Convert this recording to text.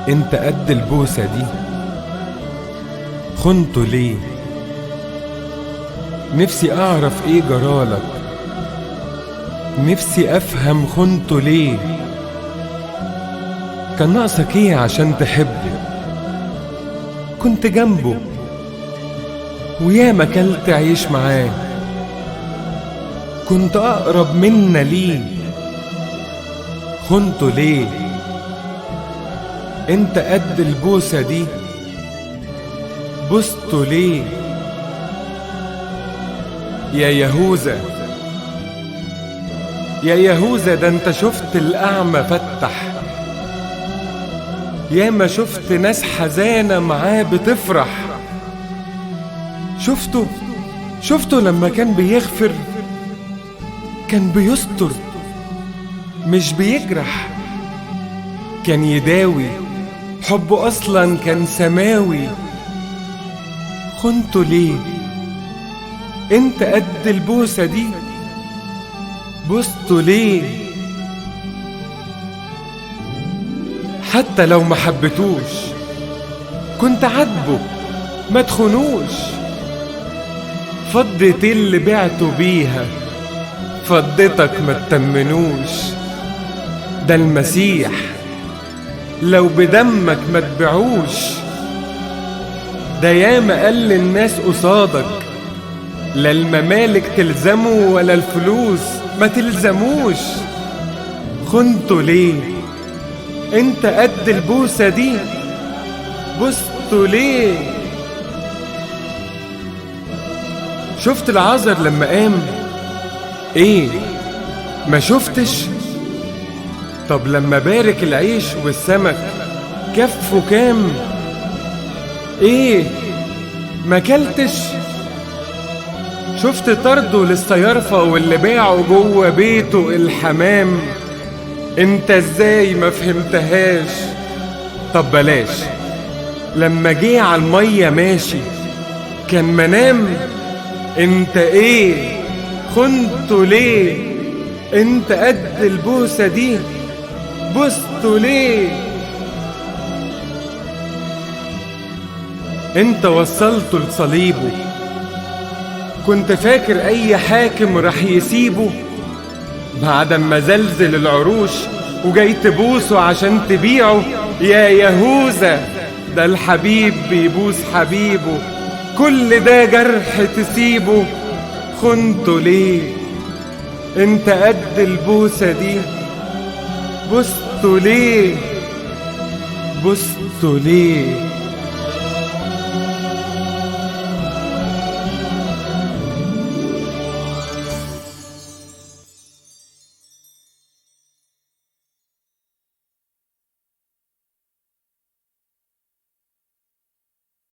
انت قد البوسة دي خنته ليه؟ نفسي اعرف ايه جرالك، نفسي افهم خنته ليه. كان ناقصك ايه عشان تحبه؟ كنت جنبه وياما كلت عيش معاه، كنت اقرب منا ليه. خنته ليه؟ انت قد البوسة دي بوسته ليه؟ يا يهوذا يا يهوذا، ده انت شفت الأعمى فتح، ياما شفت ناس حزانة معاه بتفرح. شفته لما كان بيغفر، كان بيستر مش بيجرح، كان يداوي، حبه أصلا كان سماوي. خنته ليه؟ انت قد البوسة دي بوسته ليه؟ حتى لو ما حبتوش كنت عاتبه ما تخونوش. فضت اللي بعته بيها فضتك ما تتمنوش. ده المسيح لو بدمك ما تبيعوش. ده ياما قال للناس قصادك لا الممالك تلزمه ولا الفلوس ما تلزموش. خنته ليه؟ انت قد البوسة دي بوسته ليه؟ شفت العذر لما قام؟ ايه ما شفتش؟ طب لما بارك العيش والسمك كفه كام؟ ايه ما كلتش؟ شفت طرده للصيارفة واللي باعوا جوه بيته الحمام؟ انت ازاي ما فهمتهاش؟ طب بلاش، لما جه على المية ماشي كان منام؟ انت ايه خنته ليه؟ انت قد البوسة دي بوسته ليه؟ انت وصلته لصليبه، كنت فاكر اي حاكم رح يسيبه بعد ما زلزل العروش وجاي تبوسه عشان تبيعه؟ يا يهوذا، ده الحبيب بيبوس حبيبه، كل ده جرح تسيبه. خنته ليه؟ انت قد البوسة دي بوسته ليه؟ بوسته ليه؟